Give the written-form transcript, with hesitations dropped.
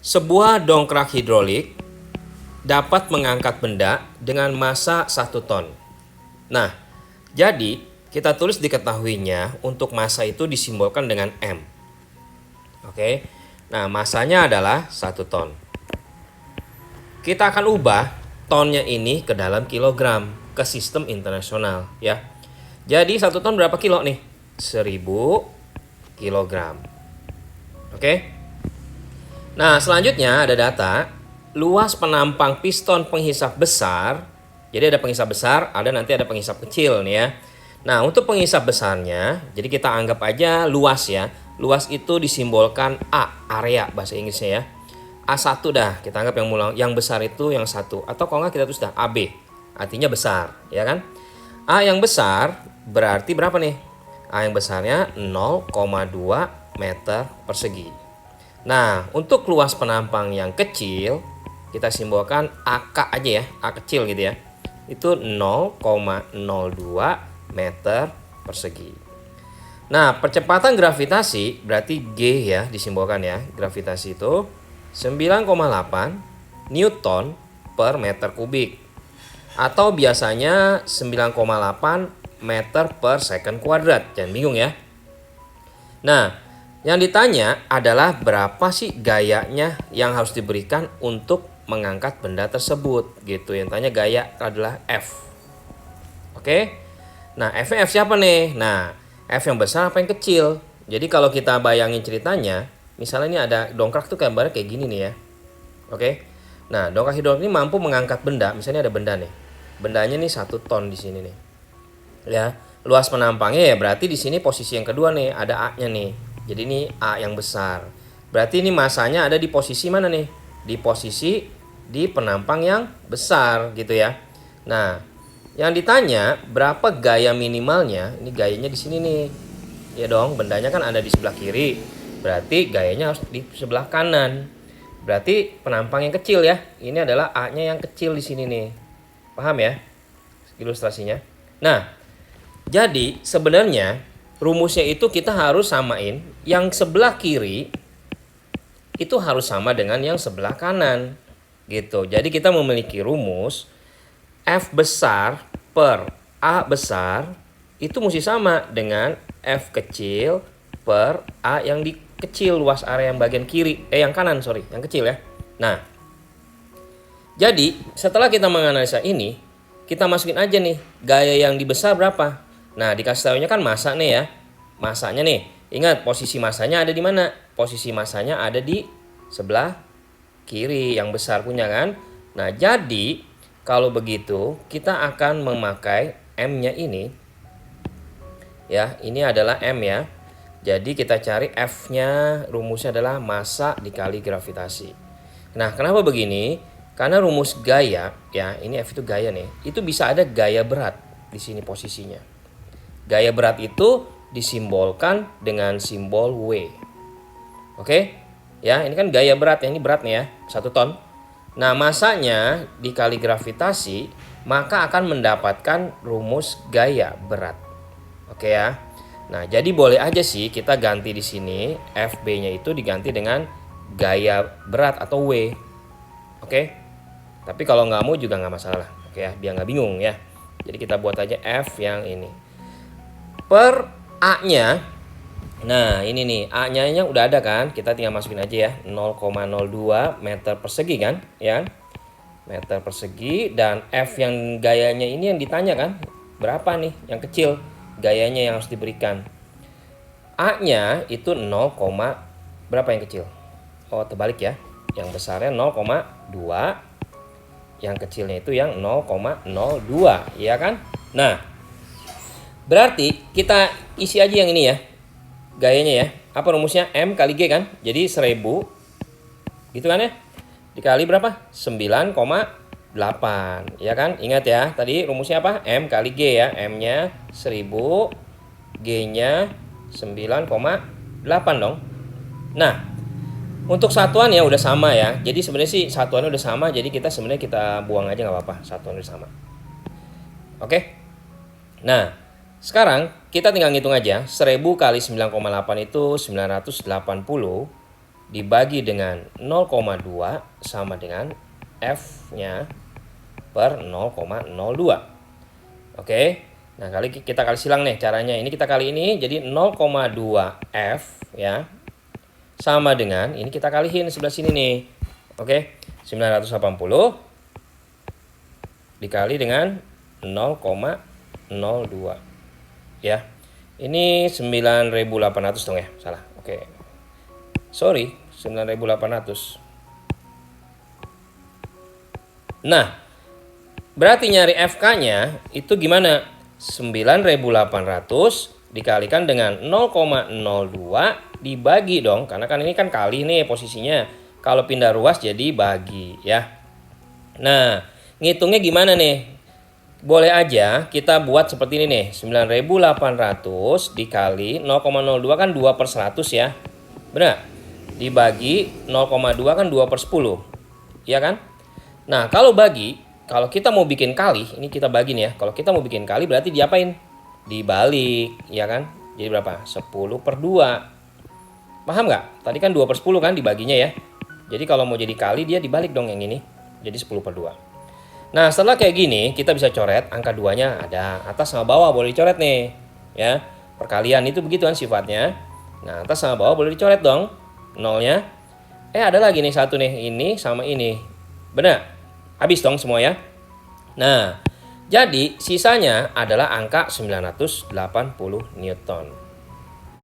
Sebuah dongkrak hidrolik dapat mengangkat benda dengan massa 1 ton. Nah, jadi kita tulis diketahuinya untuk massa itu disimbolkan dengan M. Oke. Nah, massanya adalah 1 ton. Kita akan ubah tonnya ini ke dalam kilogram ke sistem internasional ya. Jadi 1 ton berapa kilo nih? 1000 kilogram. Oke. Nah, selanjutnya ada data luas penampang piston penghisap besar. Jadi ada penghisap besar, nanti ada penghisap kecil nih ya. Nah, untuk penghisap besarnya, jadi kita anggap aja luas ya. Luas itu disimbolkan A, area bahasa Inggrisnya ya. A1 dah, kita anggap yang besar itu yang 1. Atau kalau nggak kita tulis dah AB, artinya besar, ya kan? A yang besar berarti berapa nih? A yang besarnya 0,2 meter persegi. Nah, untuk luas penampang yang kecil, kita simbolkan AK aja ya, A kecil gitu ya. Itu 0,02 meter persegi. Nah, percepatan gravitasi berarti G ya disimbolkan ya. Gravitasi itu 9,8 Newton per meter kubik. Atau biasanya 9,8 meter per second kuadrat. Jangan bingung ya. Nah, yang ditanya adalah berapa sih gayanya yang harus diberikan untuk mengangkat benda tersebut gitu. Yang tanya gaya adalah F. Oke. Nah, F siapa nih? Nah, F yang besar apa yang kecil? Jadi kalau kita bayangin ceritanya, misalnya ini ada dongkrak tuh gambarnya kayak gini nih ya. Oke. Nah, dongkrak hidrolik ini mampu mengangkat benda. Misalnya ada benda nih. Bendanya nih 1 ton di sini nih. Ya, luas penampangnya ya berarti di sini posisi yang kedua nih, ada A-nya nih. Jadi ini A yang besar. Berarti ini masanya ada di posisi mana nih? Di posisi di penampang yang besar gitu ya. Nah, yang ditanya berapa gaya minimalnya? Ini gayanya di sini nih. Ya dong, bendanya kan ada di sebelah kiri. Berarti gayanya harus di sebelah kanan. Berarti penampang yang kecil ya. Ini adalah A-nya yang kecil di sini nih. Paham ya? Ilustrasinya. Nah, jadi sebenarnya rumusnya itu kita harus samain yang sebelah kiri itu harus sama dengan yang sebelah kanan gitu. Jadi kita memiliki rumus F besar per A besar itu mesti sama dengan F kecil per A yang di kecil, luas area yang bagian kiri, yang kanan yang kecil ya. Nah, jadi setelah kita menganalisa ini, kita masukin aja nih gaya yang di besar berapa. Nah, dikasih tahunya kan massa nih ya. Massanya nih. Ingat posisi massanya ada di mana? Posisi massanya ada di sebelah kiri yang besar punya kan? Nah, jadi kalau begitu kita akan memakai M-nya ini. Ya, ini adalah M ya. Jadi kita cari F-nya, rumusnya adalah massa dikali gravitasi. Nah, kenapa begini? Karena rumus gaya, ya, ini F itu gaya nih. Itu bisa ada gaya berat di sini posisinya. Gaya berat itu disimbolkan dengan simbol W. Oke? Ya, ini kan gaya berat, ini berat nih ya, 1 ton. Nah, massanya dikali gravitasi, maka akan mendapatkan rumus gaya berat. Oke ya. Nah, jadi boleh aja sih kita ganti di sini FB-nya itu diganti dengan gaya berat atau W. Oke? Tapi kalau nggak mau juga nggak masalah. Oke ya, biar nggak bingung ya. Jadi kita buat aja F yang ini. Per A-nya, nah ini nih A-nya udah ada kan, kita tinggal masukin aja ya, 0,02 meter persegi kan, ya meter persegi. Dan F yang gayanya ini yang ditanya kan, berapa nih yang kecil gayanya yang harus diberikan. A-nya itu 0, berapa yang kecil? Oh terbalik ya, yang besarnya 0,2, yang kecilnya itu yang 0,02 ya kan. Nah, berarti kita isi aja yang ini ya, gayanya ya. Apa rumusnya? M kali G kan. Jadi 1000 gitu kan ya. Dikali berapa? 9,8 ya kan. Ingat ya, tadi rumusnya apa? M kali G ya. M-nya 1000, G-nya 9,8 dong. Nah, untuk satuan ya udah sama ya. Jadi sebenarnya sih satuannya udah sama. Jadi kita sebenarnya kita buang aja nggak apa-apa. Satuannya udah sama. Oke. Nah, sekarang kita tinggal ngitung aja. 1000 kali 9,8 itu 980 dibagi dengan 0,2 sama dengan F-nya per 0,02. Oke. Nah, kita kali silang nih caranya. Ini kita kali ini jadi 0,2 F ya. Sama dengan ini kita kalihin sebelah sini nih. Oke. 980 dikali dengan 0,02 ya. Ini 9.800 dong ya. Salah. Oke. Sorry, 9.800. Nah, berarti nyari FK-nya itu gimana? 9.800 dikalikan dengan 0,02 dibagi dong. Karena kan ini kan kali nih posisinya. Kalau pindah ruas jadi bagi ya. Nah, ngitungnya gimana nih? Boleh aja kita buat seperti ini nih. 9.800 dikali 0,02 kan 2 per 100 ya. Benar? Dibagi 0,2 kan 2 per 10. Iya kan? Nah, kalau kita mau bikin kali, ini kita bagi nih ya. Kalau kita mau bikin kali berarti diapain? Dibalik, ya kan? Jadi berapa? 10 per 2. Paham nggak? Tadi kan 2 per 10 kan dibaginya ya. Jadi kalau mau jadi kali dia dibalik dong yang ini. Jadi 10 per 2. Nah, setelah kayak gini, kita bisa coret angka 2-nya ada atas sama bawah boleh dicoret nih. Ya, perkalian itu begitu kan sifatnya. Nah, atas sama bawah boleh dicoret dong. Nolnya. Ada lagi nih satu nih, ini sama ini. Benar? Habis dong semua ya. Nah, jadi sisanya adalah angka 980 Newton.